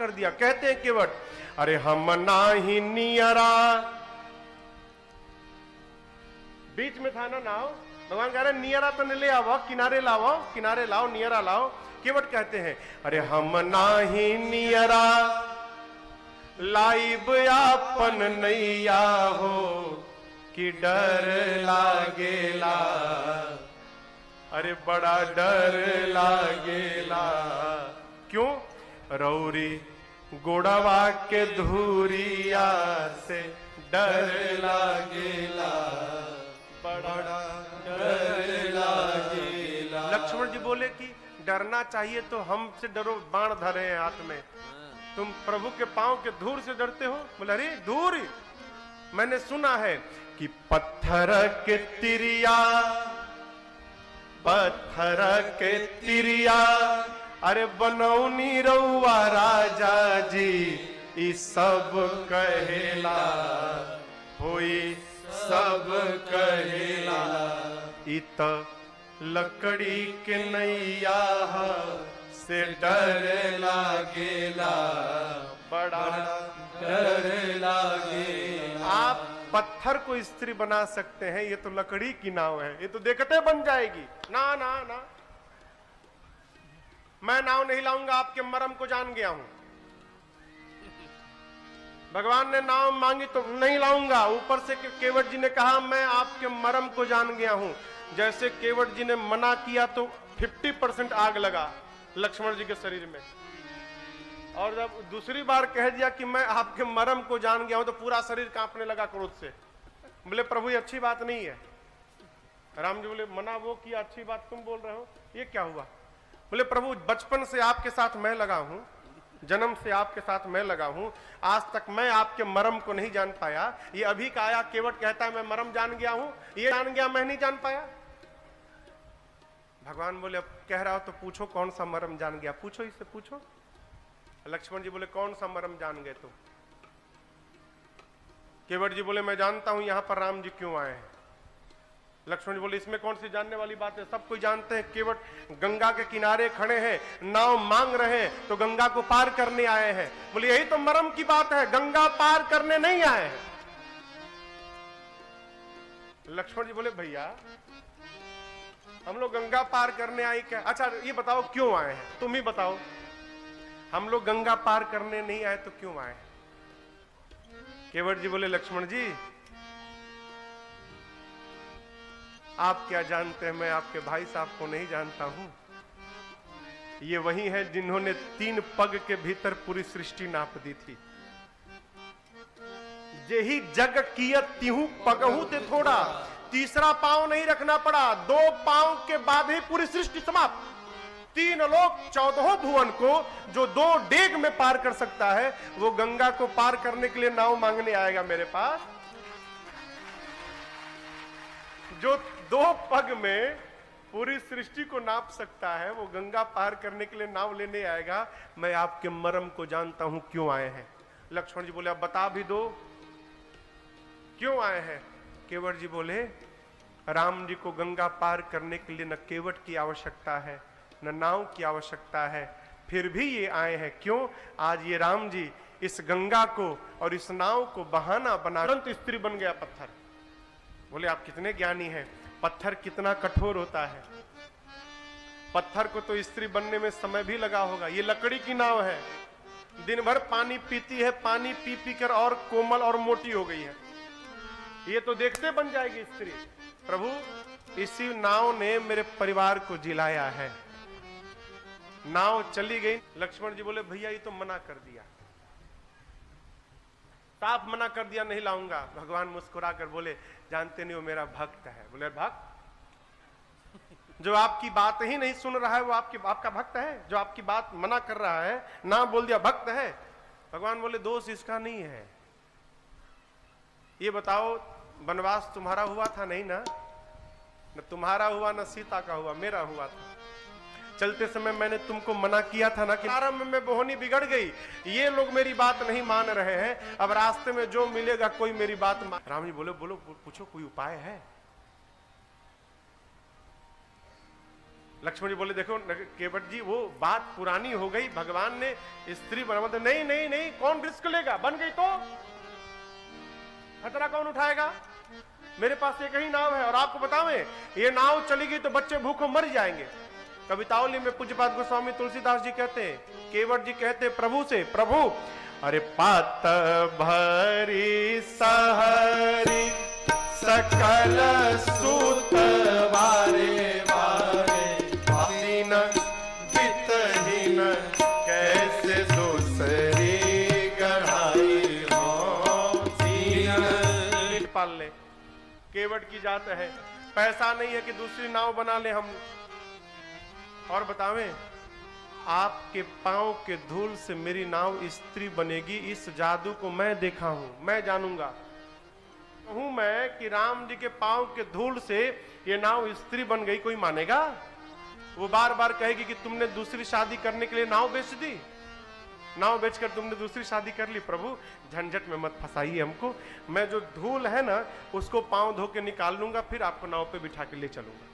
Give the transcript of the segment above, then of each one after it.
कर दिया। कहते हैं केवट, अरे हम नाही नियरा, बीच में था ना नाव, भगवान कह रहे नियरा तो ले आओ, किनारे लाओ, किनारे लाओ, नियरा लाओ। केवट कहते हैं, अरे हम नाही नियरा, लाइब आपन नैया हो, कि डर लागेला, अरे बड़ा डर लागेला। क्यों? रौरी गोड़वा के धूरिया से डर लागेला, बड़ा डर लागेला। लक्ष्मण जी बोले कि डरना चाहिए तो हमसे डरो, बाण धरे हैं हाथ में, तुम प्रभु के पांव के धूर से डरते हो? बोले अरे धूर, मैंने सुना है कि पत्थर के तिरिया, पत्थर के तिरिया, अरे बनौनी रउआ राजा जी, ई सब कहेला, होई सब कहेला, ई त लकड़ी के नैया से डर लागेला, बड़ा डर लागेला। आप पत्थर को स्त्री बना सकते हैं, ये तो लकड़ी की नाव है, ये तो देखते बन जाएगी। ना ना ना, मैं नाव नहीं लाऊंगा, आपके मरम को जान गया हूं। भगवान ने नाव मांगी तो नहीं लाऊंगा, ऊपर से केवट जी ने कहा मैं आपके मरम को जान गया हूं। जैसे केवट जी ने मना किया तो 50% आग लगा लक्ष्मण जी के शरीर में, और जब दूसरी बार कह दिया कि मैं आपके मरम को जान गया हूं तो पूरा शरीर कांपने लगा क्रोध से। बोले प्रभु ये अच्छी बात नहीं है। राम जी बोले मना वो किया, अच्छी बात तुम बोल रहे हो, ये क्या हुआ? बोले प्रभु बचपन से आपके साथ मैं लगा हूं, जन्म से आपके साथ मैं लगा हूं, आज तक मैं आपके मरम को नहीं जान पाया। ये अभी का आया केवट कहता है मैं मरम जान गया हूं, ये जान गया मैं नहीं जान पाया। भगवान बोले अब कह रहा हो तो पूछो कौन सा मरम जान गया, पूछो इससे पूछो। लक्ष्मण जी बोले कौन सा मरम जान गए तुम? केवट जी बोले मैं जानता हूं यहां पर राम जी क्यों आए हैं। लक्ष्मण जी बोले इसमें कौन सी जानने वाली बात है, सब कोई जानते हैं। केवट गंगा के किनारे खड़े हैं, नाव मांग रहे हैं, तो गंगा को पार करने आए हैं। बोले यही तो मरम की बात है, गंगा पार करने नहीं आए हैं। लक्ष्मण जी बोले भैया हम लोग गंगा पार करने आए क्या? अच्छा ये बताओ क्यों आए हैं, तुम ही बताओ। हम लोग गंगा पार करने नहीं आए तो क्यों आए? केवट जी बोले लक्ष्मण जी आप क्या जानते हैं, मैं आपके भाई साहब को नहीं जानता हूं। ये वही है जिन्होंने 3 पग के भीतर पूरी सृष्टि नाप दी थी। जेही जग कियत तिहु पगहु ते थोड़ा, तीसरा पांव नहीं रखना पड़ा, 2 पांव के बाद ही पूरी सृष्टि समाप्त। 3 लोक 14 भुवन को जो 2 डेग में पार कर सकता है, वो गंगा को पार करने के लिए नाव मांगने आएगा मेरे पास। जो 2 पग में पूरी सृष्टि को नाप सकता है, वो गंगा पार करने के लिए नाव लेने आएगा। मैं आपके मरम को जानता हूं क्यों आए हैं। लक्ष्मण जी बोले अब बता भी दो क्यों आए हैं। केवट जी बोले राम जी को गंगा पार करने के लिए न केवट की आवश्यकता है न नाव की आवश्यकता है, फिर भी ये आए हैं। क्यों? आज ये राम जी इस गंगा को और इस नाव को बहाना बना तुरंत स्त्री बन गया पत्थर। बोले आप कितने ज्ञानी हैं, पत्थर कितना कठोर होता है। पत्थर को तो स्त्री बनने में समय भी लगा होगा, ये लकड़ी की नाव है, दिन भर पानी पीती है, पानी पी पी कर और कोमल और मोटी हो गई है, ये तो देखते बन जाएगी स्त्री। प्रभु इसी नाव ने मेरे परिवार को जिलाया है। नाव चली गई। लक्ष्मण जी बोले भैया ये तो मना कर दिया, साफ मना कर दिया, नहीं लाऊंगा। भगवान मुस्कुरा कर बोले जानते नहीं वो मेरा भक्त है। बोले भक्त? जो आपकी बात ही नहीं सुन रहा है वो आपका भक्त है? जो आपकी बात मना कर रहा है, ना बोल दिया भक्त है? भगवान बोले दोष इसका नहीं है। ये बताओ वनवास तुम्हारा हुआ था नहीं ना? न तुम्हारा हुआ न सीता का हुआ, मेरा हुआ था। चलते समय मैंने तुमको मना किया था ना कि आरंभ में बोहनी बिगड़ गई, ये लोग मेरी बात नहीं मान रहे हैं, अब रास्ते में जो मिलेगा कोई मेरी बात मान। राम जी बोले बोलो पूछो कोई उपाय है? लक्ष्मण जी बोले देखो केवट जी वो बात पुरानी हो गई, भगवान ने स्त्री बना, मतलब नहीं नहीं नहीं, कौन रिस्क लेगा, बन गई तो खतरा कौन उठाएगा, मेरे पास एक ही नाव है, और आपको बतावें ये नाव चली गई तो बच्चे भूखों मर जाएंगे। कवितावली में पूज्यपाद गोस्वामी तुलसीदास जी कहते हैं, केवट जी कहते हैं प्रभु से, प्रभु अरे पात भरी सहरी सकल सूत वारे वारे दीन वितहीन कैसे दूसरी गढ़ाई हो दीन। पाल ले, केवट की जात है, पैसा नहीं है कि दूसरी नाव बना ले हम। और बतावें आपके पांव के धूल से मेरी नाव स्त्री बनेगी, इस जादू को मैं देखा हूं, मैं जानूंगा। कहूं मैं कि राम जी के पांव के धूल से ये नाव स्त्री बन गई, कोई मानेगा? वो बार बार कहेगी कि तुमने दूसरी शादी करने के लिए नाव बेच दी, नाव बेचकर तुमने दूसरी शादी कर ली। प्रभु झंझट में मत फंसाइए हमको, मैं जो धूल है ना उसको पांव धो के निकाल लूंगा, फिर आपको नाव पे बिठा के ले चलूंगा।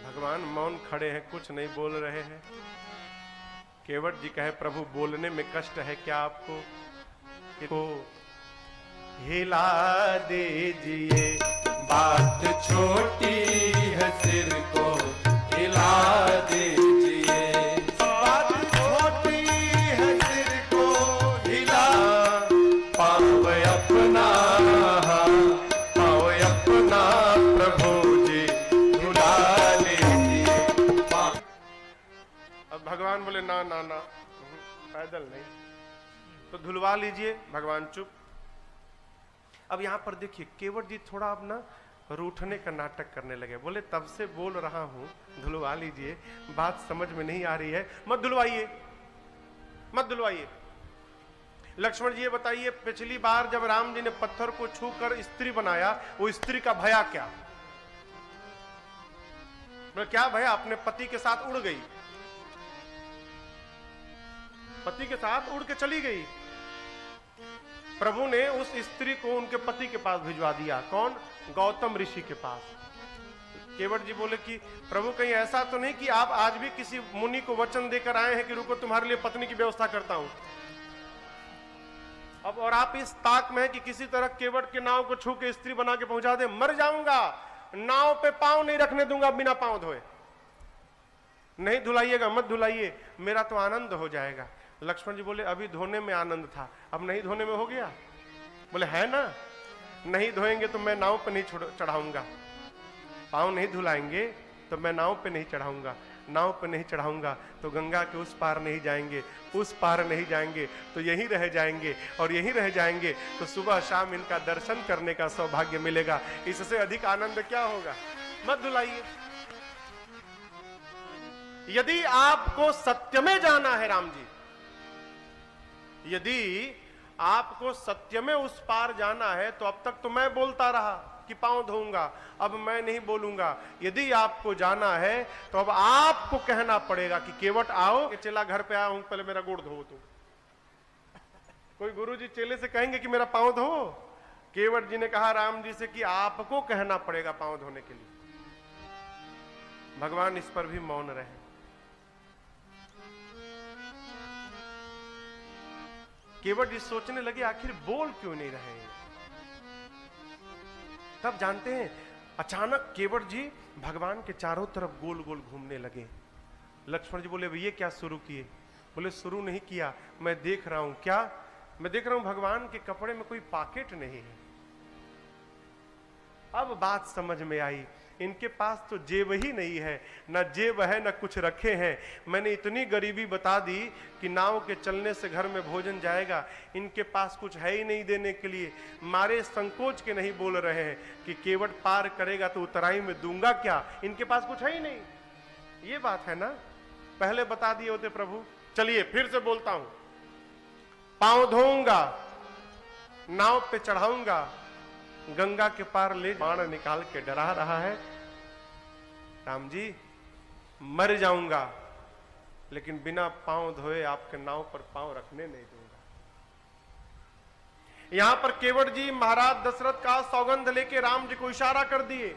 भगवान मौन खड़े हैं, कुछ नहीं बोल रहे हैं। केवट जी कहे प्रभु बोलने में कष्ट है क्या आपको? को हिला दीजिए, बात छोटी है सिर को हिला दीजिए, बात छोटी है सिर को हिला, पाँव अपना प्रभु जी धुला लीजिए। अब भगवान बोले ना ना ना, पैदल नहीं, तो धुलवा लीजिए। भगवान चुप। अब यहां पर देखिए केवट जी थोड़ा अब ना रूठने का नाटक करने लगे, बोले तब से बोल रहा हूं धुलवा लीजिए, बात समझ में नहीं आ रही है, मत धुलवाइए मत धुलवाइए। लक्ष्मण जी ये बताइए, पिछली बार जब राम जी ने पत्थर को छूकर स्त्री बनाया, वो स्त्री का भया क्या? क्या भया? अपने पति के साथ उड़ गई, पति के साथ उड़ के चली गई। प्रभु ने उस स्त्री को उनके पति के पास भिजवा दिया। कौन? गौतम ऋषि के पास। केवट जी बोले कि प्रभु कहीं ऐसा तो नहीं कि आप आज भी किसी मुनि को वचन देकर आए हैं कि रुको तुम्हारे लिए पत्नी की व्यवस्था करता हूं। अब और आप इस ताक में है कि किसी तरह केवट के नाव को छू के स्त्री बना के पहुंचा दे, मर जाऊंगा, नाव पे पांव नहीं रखने दूंगा बिना पांव धोए। नहीं धुलाइएगा, मत धुलाइए, मेरा तो आनंद हो जाएगा। लक्ष्मण जी बोले अभी धोने में आनंद था, अब नहीं धोने में हो गया? बोले है ना, नहीं धोएंगे तो मैं नाव पे नहीं चढ़ाऊंगा, पांव नहीं धुलाएंगे तो मैं नाव पे नहीं चढ़ाऊंगा, नाव पे नहीं चढ़ाऊंगा तो गंगा के उस पार नहीं जाएंगे, उस पार नहीं जाएंगे तो यहीं रह जाएंगे, और यहीं रह जाएंगे तो सुबह शाम इनका दर्शन करने का सौभाग्य मिलेगा। इससे अधिक आनंद क्या होगा? मत धुलाइए। यदि आपको सत्य में जाना है राम जी, यदि आपको सत्य में उस पार जाना है तो अब तक तो मैं बोलता रहा कि पांव धोऊंगा, अब मैं नहीं बोलूंगा। यदि आपको जाना है तो अब आपको कहना पड़ेगा कि केवट आओ, चेला घर पे आया हूं, पहले मेरा गोड़ धो तू। कोई गुरुजी चेले से कहेंगे कि मेरा पांव धो? केवट जी ने कहा राम जी से कि आपको कहना पड़ेगा पांव धोने के लिए। भगवान इस पर भी मौन रहे। केवट जी सोचने लगे आखिर बोल क्यों नहीं रहे। तब जानते हैं अचानक केवट जी भगवान के चारों तरफ गोल गोल घूमने लगे। लक्ष्मण जी बोले ये क्या शुरू किए? बोले शुरू नहीं किया, मैं देख रहा हूं। क्या? मैं देख रहा हूं भगवान के कपड़े में कोई पॉकेट नहीं है। अब बात समझ में आई, इनके पास तो जेब ही नहीं है, ना जेब है ना कुछ रखे हैं। मैंने इतनी गरीबी बता दी कि नाव के चलने से घर में भोजन जाएगा, इनके पास कुछ है ही नहीं देने के लिए। मारे संकोच के नहीं बोल रहे हैं कि केवट पार करेगा तो उतराई में दूंगा क्या, इनके पास कुछ है ही नहीं। ये बात है ना, पहले बता दिए होते प्रभु। चलिए फिर से बोलता हूं, पांव धोऊंगा, नाव पे चढ़ाऊंगा, गंगा के पार ले, बाण निकाल के डरा रहा है। राम जी मर जाऊंगा लेकिन बिना पांव धोए आपके नाव पर पांव रखने नहीं दूंगा। यहां पर केवट जी महाराज दशरथ का सौगंध लेके राम जी को इशारा कर दिए।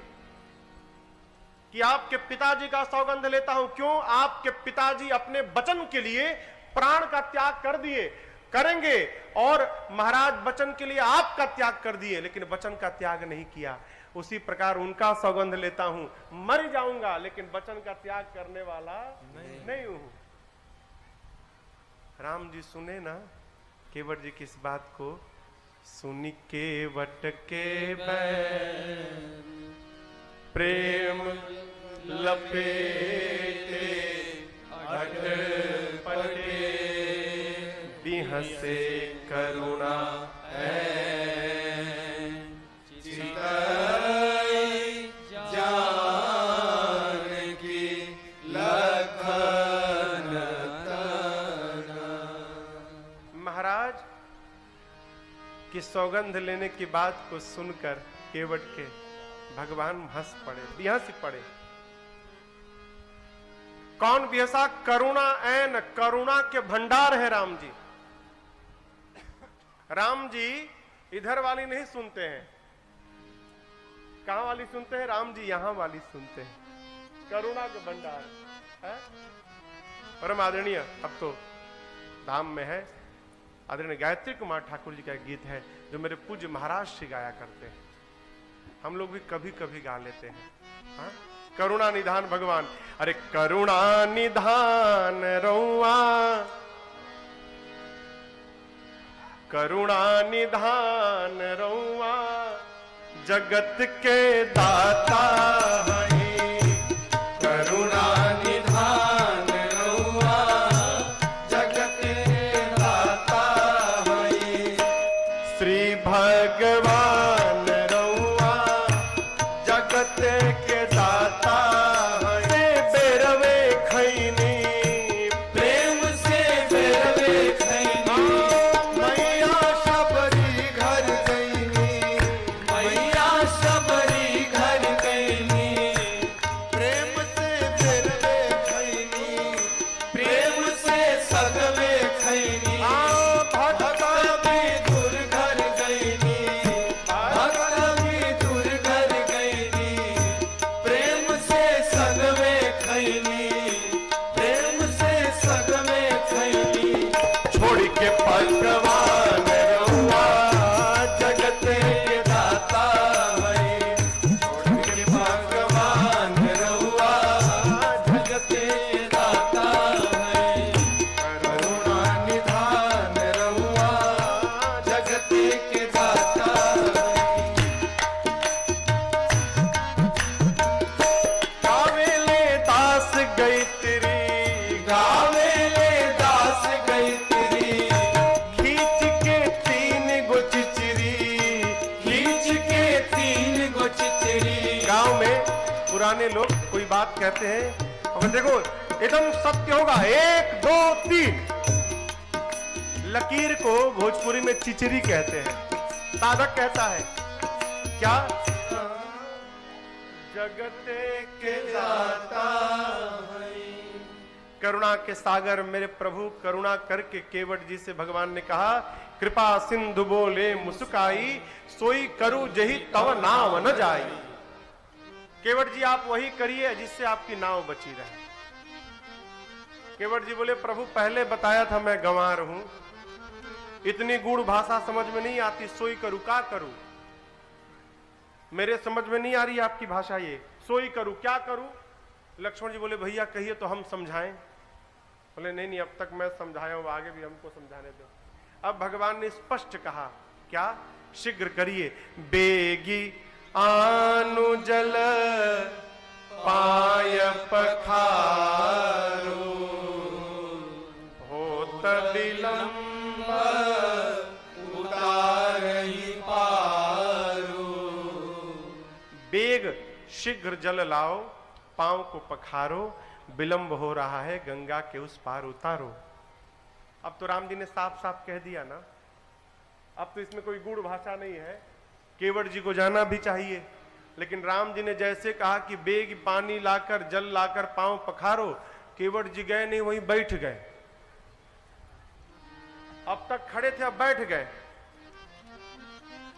कि आपके पिताजी का सौगंध लेता हूं। क्यों? आपके पिताजी अपने वचन के लिए प्राण का त्याग कर दिए, करेंगे, और महाराज वचन के लिए आपका त्याग कर दिए, लेकिन वचन का त्याग नहीं किया। उसी प्रकार उनका सौगंध लेता हूं, मर जाऊंगा लेकिन वचन का त्याग करने वाला नहीं हूं। राम जी सुने ना केवट जी किस बात को? सुनी केवट के प्रेम लपेटे अटपटे, बिहसे करुणा कि सौगंध लेने की बात को सुनकर केवट के भगवान हंस पड़े, बिहस पड़े। कौन बिहसा? करुणा ऐन, करुणा के भंडार है राम जी। राम जी इधर वाली नहीं सुनते हैं। कहां वाली सुनते हैं? राम जी यहां वाली सुनते हैं। करुणा के भंडार है। परम आदरणीय, अब तो धाम में है, आदरणीय गायत्री कुमार ठाकुर जी का एक गीत है जो मेरे पूज्य महाराज श्री गाया करते हैं। हम लोग भी कभी कभी गा लेते हैं। हाँ? करुणा निधान भगवान। अरे करुणा निधान रउआ, करुणा निधान रउआ, जगत के दाता है। करुणा निधान रउआ, जगत के दाता है। श्री भगवान रउआ, जगत के दाता है। बेरवे खैनी, प्रेम से बेरवे खैनी। मैया सबरी घर गईनी, मैया सबरी घर गईनी। प्रेम से बेरवे खैनी, प्रेम से सगवे खैनी। भक्त भी दूर घर गईनी, भक्त भी दूर घर गईनी। प्रेम से सगवे खैनी, प्रेम से सगवे खैनी। छोड़ के भगवान रउआ, जगत के दाता है। छोड़ के भगवान रउआ, जगत के दाता है। करुणा निधान रउआ, जगत के दाता है। गावेले दास गई तेरी, गावेले दास गई तेरी। खींच के तीन गो चिचरी, खींच के तीन गो चिचरी। गांव में पुराने लोग कोई बात कहते हैं, अब देखो एकदम सत्य होगा, 1 2 3। लकीर को भोजपुरी में चिचरी कहते हैं। साधक कहता है क्या? जगत के दाता है। करुणा के सागर मेरे प्रभु करुणा करके केवट जी से भगवान ने कहा, कृपा सिंधु बोले मुस्काई, सोई करू जही तव नाव न जाई। केवट जी आप वही करिए जिससे आपकी नाव बची रहे। केवट जी बोले, प्रभु पहले बताया था मैं गंवार हूं, इतनी गूढ़ भाषा समझ में नहीं आती, सोई करू क्या करूं? मेरे समझ में नहीं आ रही आपकी भाषा, ये सोई करूं क्या करूं? लक्ष्मण जी बोले, भैया कहिए तो हम समझाएं। बोले नहीं नहीं, अब तक मैं समझाया हूं, आगे भी हमको समझाने दो। अब भगवान ने स्पष्ट कहा क्या? शीघ्र करिए। बेगी आनु जल पाय पखारो, होत विलंब उतारहि पारो। बेग शीघ्र जल लाओ, पांव को पखारो, विलंब हो रहा है, गंगा के उस पार उतारो। अब तो राम जी ने साफ साफ कह दिया ना, अब तो इसमें कोई गूढ़ भाषा नहीं है। केवट जी को जाना भी चाहिए, लेकिन राम जी ने जैसे कहा कि बेग पानी लाकर जल लाकर पांव पखारो, केवट जी गए नहीं, वहीं बैठ गए। अब तक खड़े थे, अब बैठ गए।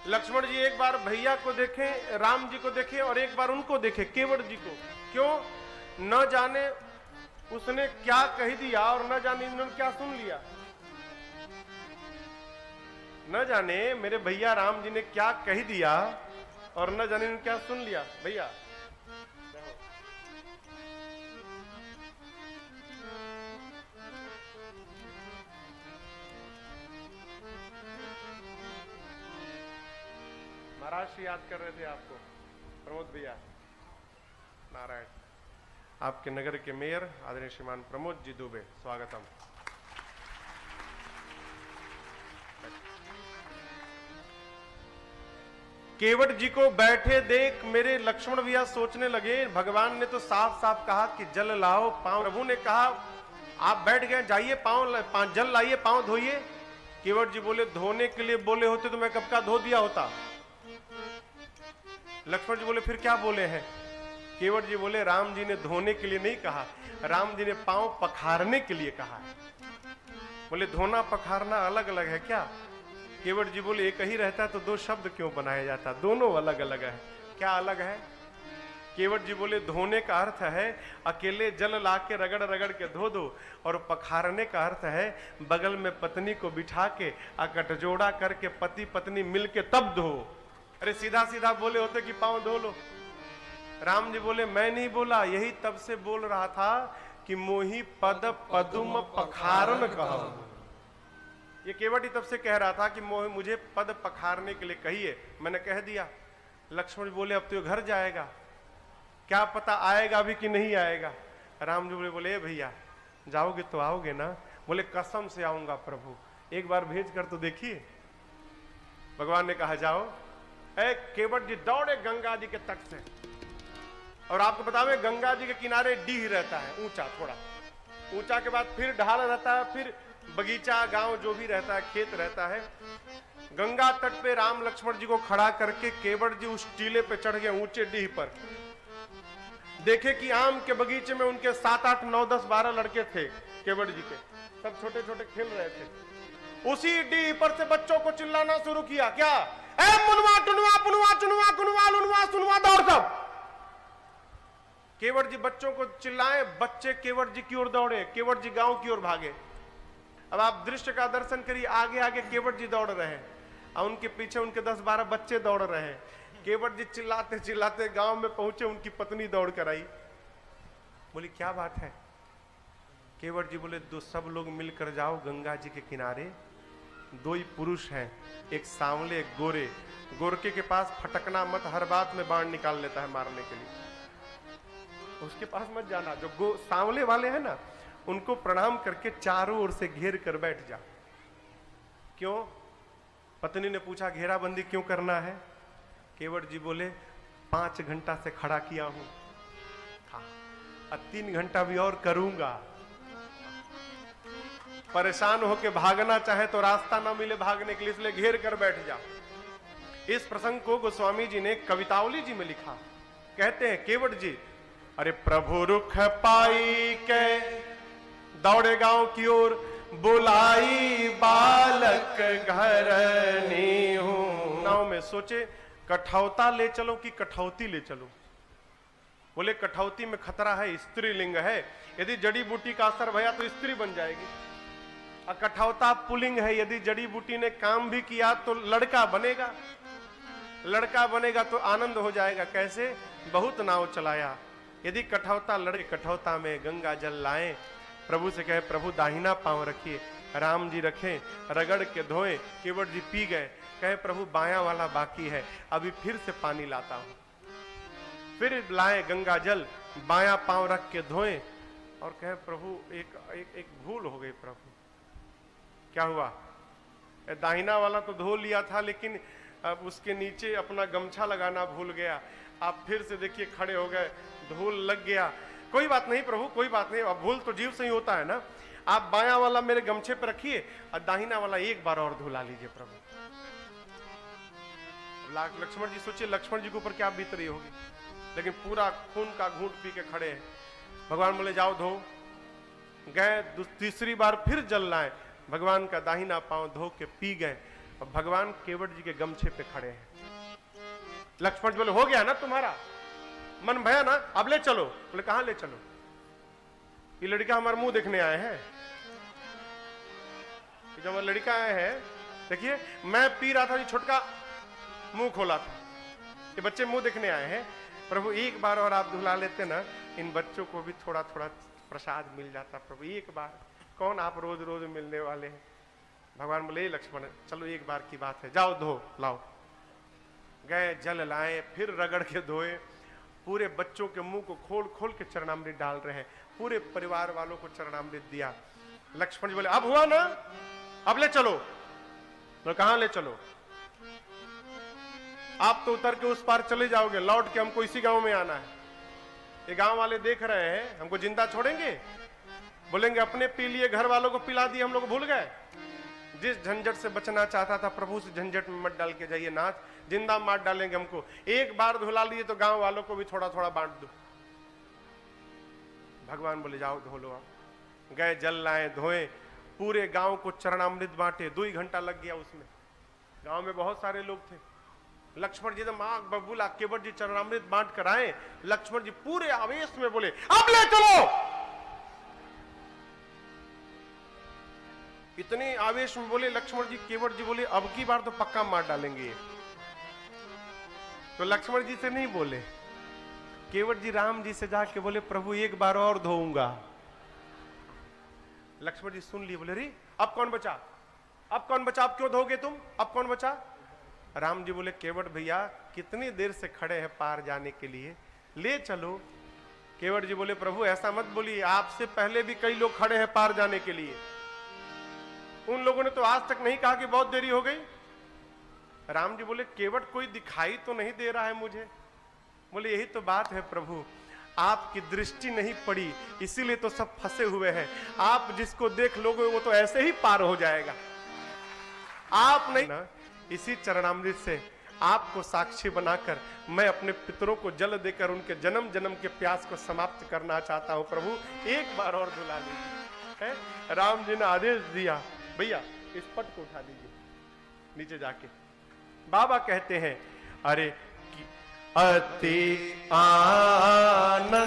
लक्ष्मण जी एक बार भैया को देखे, राम जी को देखे और एक बार उनको देखे, केवट जी को। क्यों? न जाने उसने क्या कह दिया और न जाने इन्होंने क्या सुन लिया। न जाने मेरे भैया राम जी ने क्या कह दिया और न जाने इन्होंने क्या सुन लिया। भैया महाराष्ट्र याद कर रहे थे आपको, प्रमोद भैया नारायण, आपके नगर के मेयर आदरणीय श्रीमान प्रमोद जी दुबे, स्वागतम। केवट जी को बैठे देख मेरे लक्ष्मण भैया सोचने लगे, भगवान ने तो साफ साफ कहा कि जल लाओ पांव। प्रभु ने कहा आप बैठ गए, जाइए पांव जल लाइए, पांव धोइए। केवट जी बोले धोने के लिए बोले होते तो मैं कब का धो दिया होता। लक्ष्मण जी बोले फिर क्या बोले हैं? केवट जी बोले राम जी ने धोने के लिए नहीं कहा, राम जी ने पांव पखारने के लिए कहा है। बोले धोना पखारना अलग अलग है क्या? केवट जी बोले एक ही रहता तो दो शब्द क्यों बनाया जाता, दोनों अलग अलग है। क्या अलग है? केवट जी बोले धोने का अर्थ है अकेले जल ला के रगड़ रगड़ के धो दो, और पखारने का अर्थ है बगल में पत्नी को बिठा के कटजोड़ा करके पति पत्नी मिल के तब धो। अरे सीधा सीधा बोले होते कि पांव धो लो। राम जी बोले मैं नहीं बोला, यही तब से बोल रहा था कि मोही पद पदुम पखारन कहो। ये केवट ही तब से कह रहा था कि मुझे पद पखारने के लिए कहिए, मैंने कह दिया। लक्ष्मण जी बोले अब तो घर जाएगा, क्या पता आएगा भी कि नहीं आएगा। राम जी बोले भैया जाओगे तो आओगे ना? बोले कसम से आऊंगा प्रभु, एक बार भेज कर तो देखिए। भगवान ने कहा जाओ। केवट जी दौड़े गंगा जी के तट से, और आपको बतावे गंगा जी के किनारे डीह रहता है ऊंचा, थोड़ा ऊंचा के बाद फिर ढाल रहता है, फिर बगीचा गांव जो भी रहता है, खेत रहता है। गंगा तट पे राम लक्ष्मण जी को खड़ा करके केवट जी उस टीले पे चढ़ गए, ऊंचे डीह पर। देखे कि आम के बगीचे में उनके 7, 8, 9, 10, 12 लड़के थे केवट जी के, सब छोटे छोटे खेल रहे थे। उसी डीह पर से बच्चों को चिल्लाना शुरू किया, क्या ए मुनवा टुनवा पुनवा चुनवा कुनवा लुनवा सुनवा, दौड़ सब। केवट जी बच्चों को चिल्लाए, बच्चे केवट जी की ओर दौड़े, केवट जी गांव की ओर भागे। अब आप दृश्य का दर्शन करिए, आगे आगे केवट जी दौड़ रहे हैं और उनके पीछे उनके 10-12 बच्चे दौड़ रहे हैं। केवट जी चिल्लाते चिल्लाते गांव में पहुंचे, उनकी पत्नी दौड़ कर आई। बोली क्या बात है? केवट जी बोले दो सब लोग मिलकर जाओ गंगा जी के किनारे, दो ही पुरुष हैं, एक सांवले एक गोरे। गोरके के पास फटकना मत, हर बात में बाण निकाल लेता है मारने के लिए, उसके पास मत जाना। जो सांवले वाले हैं ना, उनको प्रणाम करके चारों ओर से घेर कर बैठ जा। क्यों? पत्नी ने पूछा घेराबंदी क्यों करना है? केवट जी बोले 5 घंटा से खड़ा किया हूं, अब 3 घंटा भी और करूंगा। परेशान होके भागना चाहे तो रास्ता ना मिले भागने के लिए, इसलिए घेर कर बैठ जा। इस प्रसंग को गोस्वामी जी ने कवितावली जी में लिखा। कहते हैं केवट जी अरे प्रभु रुख पाई के दौड़े गांव की ओर, बुलाई बालक घर नी हूं। नाव में सोचे कठौता ले चलो कि कठौती ले चलो। बोले कठौती में खतरा है, स्त्रीलिंग है, यदि जड़ी बूटी का असर भया तो स्त्री बन जाएगी। कठौता पुलिंग है, यदि जड़ी बूटी ने काम भी किया तो लड़का बनेगा, लड़का बनेगा तो आनंद हो जाएगा। कैसे? बहुत नाव चलाया, यदि कठौता लड़के कठौता में गंगा जल लाए, प्रभु से कहे प्रभु दाहिना पांव रखिए, राम जी रखें, रगड़ के धोए। केवट जी पी गए, कहे प्रभु बायां वाला बाकी है, अभी फिर से पानी लाता हूं। फिर लाए गंगा जल, बायां पांव रख के धोए और कहे प्रभु एक भूल हो गई प्रभु। क्या हुआ? दाहिना वाला तो धो लिया था, लेकिन अब उसके नीचे अपना गमछा लगाना भूल गया। आप फिर से देखिए खड़े हो गए, धूल लग गया। कोई बात नहीं प्रभु, कोई बात नहीं, अब भूल तो जीव से ही होता है ना। आप बायां वाला मेरे गमछे पे रखिए और दाहिना वाला एक बार और धुला लीजिए प्रभु। लक्ष्मण जी सोचिए लक्ष्मण जी के ऊपर क्या बीत रही होगी, लेकिन पूरा खून का घूंट पी के खड़े हैं। भगवान बोले जाओ धो। गए, तीसरी बार फिर जल लाए, भगवान का दाहिना पांव धो के पी गए और भगवान केवट जी के गमछे पे खड़े हैं। लक्ष्मण जी बोले हो गया ना तुम्हारा मन भया ना, अब ले चलो। बोले कहां ले चलो? ये लड़का हमारा मुंह देखने आए हैं। जो हमारा लड़का आए हैं, देखिए मैं पी रहा था, ये छोटका मुंह खोला था, ये बच्चे मुंह देखने आए हैं। प्रभु एक बार और आप धुला लेते ना, इन बच्चों को भी थोड़ा थोड़ा प्रसाद मिल जाता। प्रभु एक बार, कौन आप रोज रोज मिलने वाले हैं। भगवान बोले लक्ष्मण चलो एक बार की बात है, जाओ धो लाओ। गए, जल लाए, फिर रगड़ के धोए, पूरे बच्चों के मुंह को खोल खोल के चरणामृत डाल रहे हैं, पूरे परिवार वालों को चरणामृत दिया। लक्ष्मण जी बोले अब हुआ ना, अब ले चलो। तो कहां ले चलो? आप तो उतर के उस पार चले जाओगे, लौट के हमको इसी गांव में आना है। ये गांव वाले देख रहे हैं, हमको जिंदा छोड़ेंगे? बोलेंगे अपने पी लिए, घर वालों को पिला दिए, हम लोग भूल गए। जिस झंझट से बचना चाहता था प्रभु, से झंझट में मत डाल के जाइए नाथ, जिंदा मार डालेंगे हमको। एक बार धुला लिए तो गांव वालों को भी थोड़ा थोड़ा बांट दो। भगवान बोले जाओ धो लो। आप गए, जल लाए, धोए, पूरे गांव को चरणामृत बांटे। 2 घंटा लग गया उसमें। गांव में बहुत सारे लोग थे। लक्ष्मण जी तो मां बबूला, केवट जी चरणामृत बांट कर आए। लक्ष्मण जी पूरे आवेश में बोले अब ले चलो। इतने आवेश में बोले लक्ष्मण जी, केवट जी बोले अब की बार तो पक्का मार डालेंगे। तो लक्ष्मण जी से नहीं बोले, केवट जी राम जी से जाके बोले प्रभु एक बार और धोऊंगा। लक्ष्मण जी सुन लिए, बोले रे अब कौन बचा, अब कौन बचा, अब क्यों धोगे तुम, अब कौन बचा? राम जी बोले केवट भैया कितनी देर से खड़े हैं पार जाने के लिए, ले चलो। केवट जी बोले प्रभु ऐसा मत बोलिए, आपसे पहले भी कई लोग खड़े हैं पार जाने के लिए, उन लोगों ने तो आज तक नहीं कहा कि बहुत देरी हो गई। राम जी बोले केवट कोई दिखाई तो नहीं दे रहा है मुझे। बोले यही तो बात है प्रभु, आपकी दृष्टि नहीं पड़ी, इसीलिए तो सब फंसे हुए हैं। आप जिसको देख लोगे वो तो ऐसे ही पार हो जाएगा, आप नहीं ना। इसी चरणामृत से आपको साक्षी बनाकर मैं अपने पितरों को जल देकर उनके जन्म जन्म के प्यास को समाप्त करना चाहता हूं। प्रभु एक बार और धुला लीजिए। राम जी ने आदेश दिया, भैया इस पट को उठा लीजिए नीचे जाके। बाबा कहते हैं अरे अति आनंद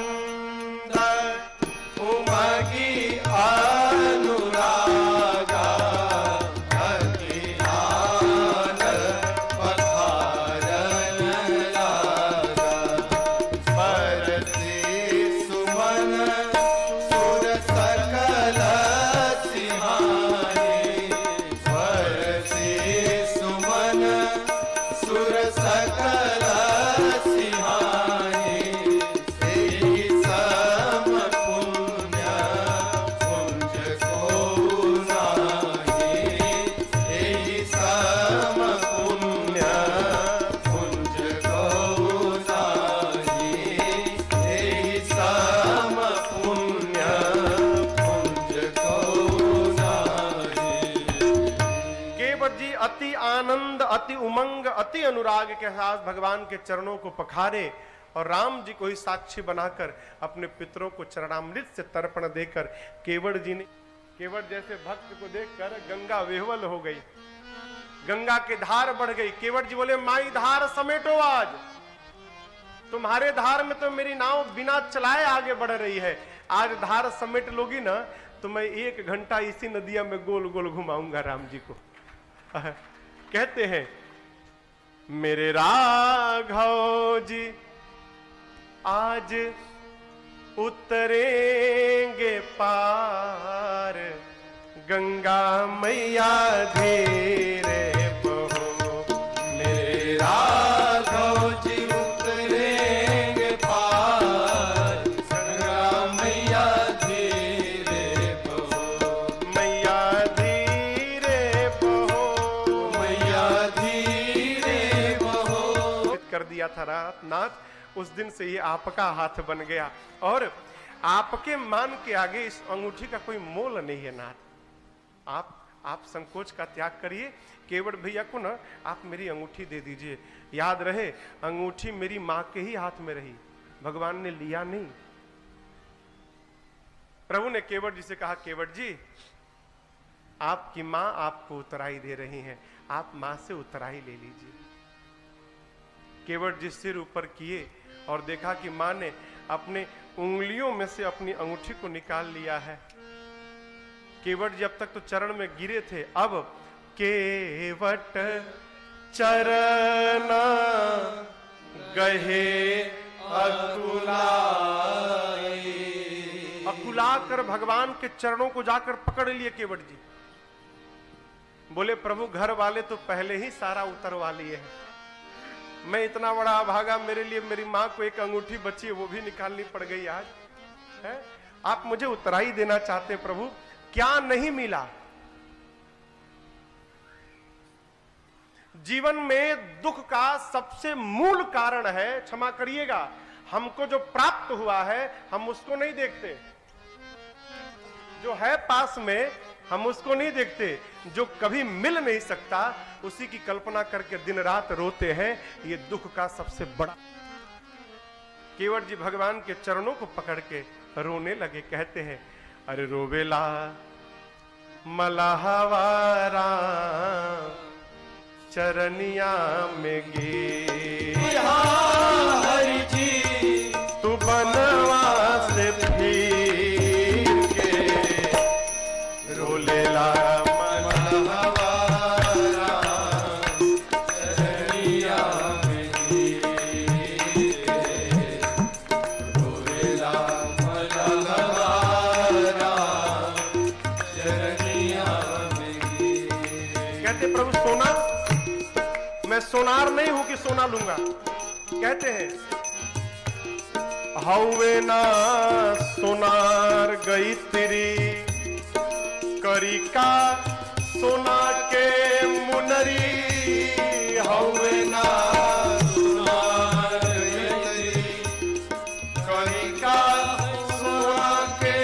उमगी अनुरागा, अति आनंद पधारन लागा, बरसी सुमन सुर सकल सिहाने, बरसी सुमन सुर सकल अति उमंग अति अनुराग के साथ भगवान के चरणों को पखारे और राम जी को ही साक्षी बनाकर अपने पितरों को चरणामृत से तर्पण देकर केवट जी ने, केवट जैसे भक्त को देखकर गंगा विह्वल हो गई, गंगा की धार बढ़ गई। केवट जी बोले माई धार समेटो, आज तुम्हारे धार में तो मेरी नाव बिना चलाए आगे बढ़ रही है, आज धार समेट लोगी ना तो मैं 1 घंटा इसी नदिया में गोल गोल घुमाऊंगा राम जी को। कहते हैं मेरे राघव जी आज उतरेंगे पार, गंगा मैया धीरे बहो, मेरे राघव जी उतरेंगे पार, गंगा मैया धीरे बहो, मैया धीरे बहो, मैया धीरे बहो। कर दिया था नाथ, उस दिन से ये आपका हाथ बन गया और आपके मान के आगे इस अंगूठी का कोई मोल नहीं है नाथ। आप संकोच का त्याग करिए, केवट भैया को ना आप मेरी अंगूठी दे दीजिए। याद रहे अंगूठी मेरी मां के ही हाथ में रही, भगवान ने लिया नहीं। प्रभु ने केवट जी से कहा केवट जी आपकी मां आपको उतराई दे रही हैं, आप मां से उतराई ले लीजिए। केवट जी सिर ऊपर किए और देखा कि मां ने अपने उंगलियों में से अपनी अंगूठी को निकाल लिया है। केवट जी अब तक तो चरण में गिरे थे, अब केवट चरण गहे अकुला कर भगवान के चरणों को जाकर पकड़ लिए केवट जी। बोले प्रभु घर वाले तो पहले ही सारा उतरवा लिए हैं, मैं इतना बड़ा अभागा, मेरे लिए मेरी मां को एक अंगूठी बची है वो भी निकालनी पड़ गई आज है। आप मुझे उतराई देना चाहते प्रभु, क्या नहीं मिला? जीवन में दुख का सबसे मूल कारण है, क्षमा करिएगा, हमको जो प्राप्त हुआ है हम उसको नहीं देखते, जो है पास में हम उसको नहीं देखते, जो कभी मिल नहीं सकता उसी की कल्पना करके दिन रात रोते हैं। ये दुख का सबसे बड़ा। केवट जी भगवान के चरणों को पकड़ के रोने लगे, कहते हैं अरे रोवेला मलाहवारा चरनिया में गे हरि जी तू बनवा से फिर के रोलेला मलाहवारा चरनिया में गे रोलेला मलाहवारा चरनिया में गे। कहते प्रभु सोना, मैं सोनार नहीं हूं कि सोना लूंगा। कहते हैं हौवे ना सोनार गई तेरी करी का सोना के मुनरी, हौवे ना सोनार गई तेरी करी का सोना के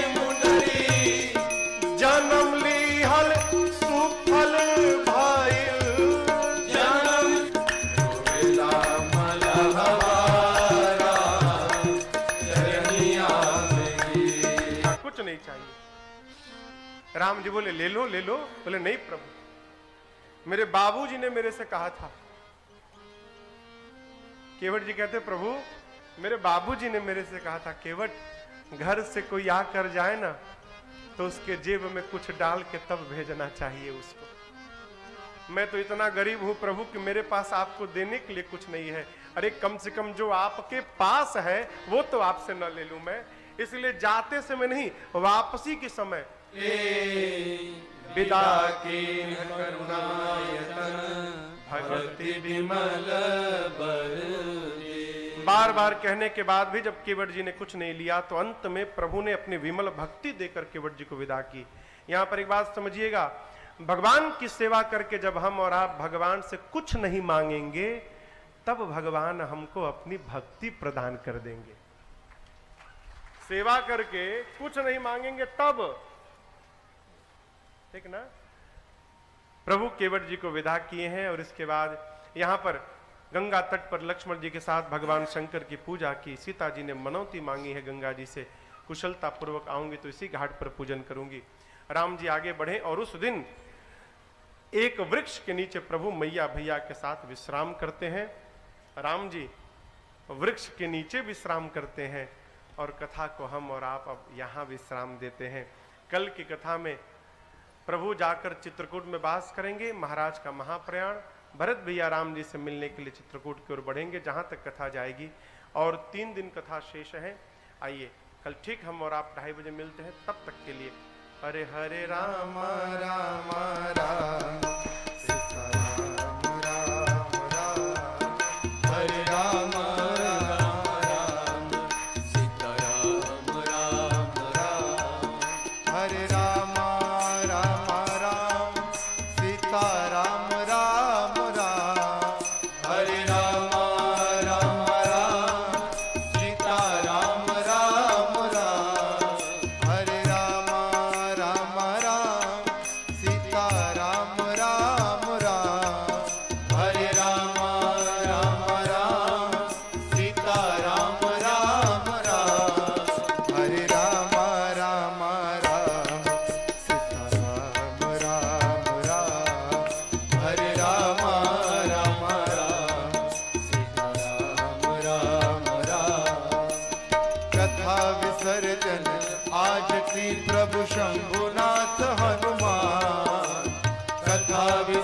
मुनरी, जन्म ली हल सुफल भाई नहीं चाहिए। राम जी बोले ले लो ले लो। बोले नहीं प्रभु, मेरे बाबूजी ने मेरे से कहा था। केवट जी कहते प्रभु मेरे बाबूजी ने मेरे से कहा था, केवट घर से कोई आकर जाए ना तो उसके जेब में कुछ डाल के तब भेजना चाहिए उसको। मैं तो इतना गरीब हूं प्रभु कि मेरे पास आपको देने के लिए कुछ नहीं है। अरे कम से कम जो आपके पास है वो तो आपसे न ले लूं मैं। इसलिए जाते समय नहीं, वापसी के समय विदा की करुणायतन भगति विमल बार बार कहने के बाद भी जब केवट जी ने कुछ नहीं लिया तो अंत में प्रभु ने अपनी विमल भक्ति देकर केवट जी को विदा की। यहां पर एक बात समझिएगा, भगवान की सेवा करके जब हम और आप भगवान से कुछ नहीं मांगेंगे तब भगवान हमको अपनी भक्ति प्रदान कर देंगे। सेवा करके कुछ नहीं मांगेंगे तब, ठीक ना। प्रभु केवट जी को विदा किए हैं और इसके बाद यहां पर गंगा तट पर लक्ष्मण जी के साथ भगवान शंकर की पूजा की। सीता जी ने मनौती मांगी है गंगा जी से, कुशलता पूर्वक आऊंगी तो इसी घाट पर पूजन करूंगी। राम जी आगे बढ़े और उस दिन एक वृक्ष के नीचे प्रभु मैया भैया के साथ विश्राम करते हैं। राम जी वृक्ष के नीचे विश्राम करते हैं और कथा को हम और आप अब यहाँ विश्राम देते हैं। कल की कथा में प्रभु जाकर चित्रकूट में वास करेंगे। महाराज का महाप्रयाण, भरत भैया राम जी से मिलने के लिए चित्रकूट की ओर बढ़ेंगे जहाँ तक कथा जाएगी और 3 दिन कथा शेष है। आइए कल ठीक हम और आप 2:30 बजे मिलते हैं। तब तक के लिए हरे हरे राम राम राम सीता राम राम राम हरे राम राम राम सीता राम राम राम हरे राम राम राम सीता राम राम राम हरे राम राम राम सीता राम राम राम हरे राम राम राम कथा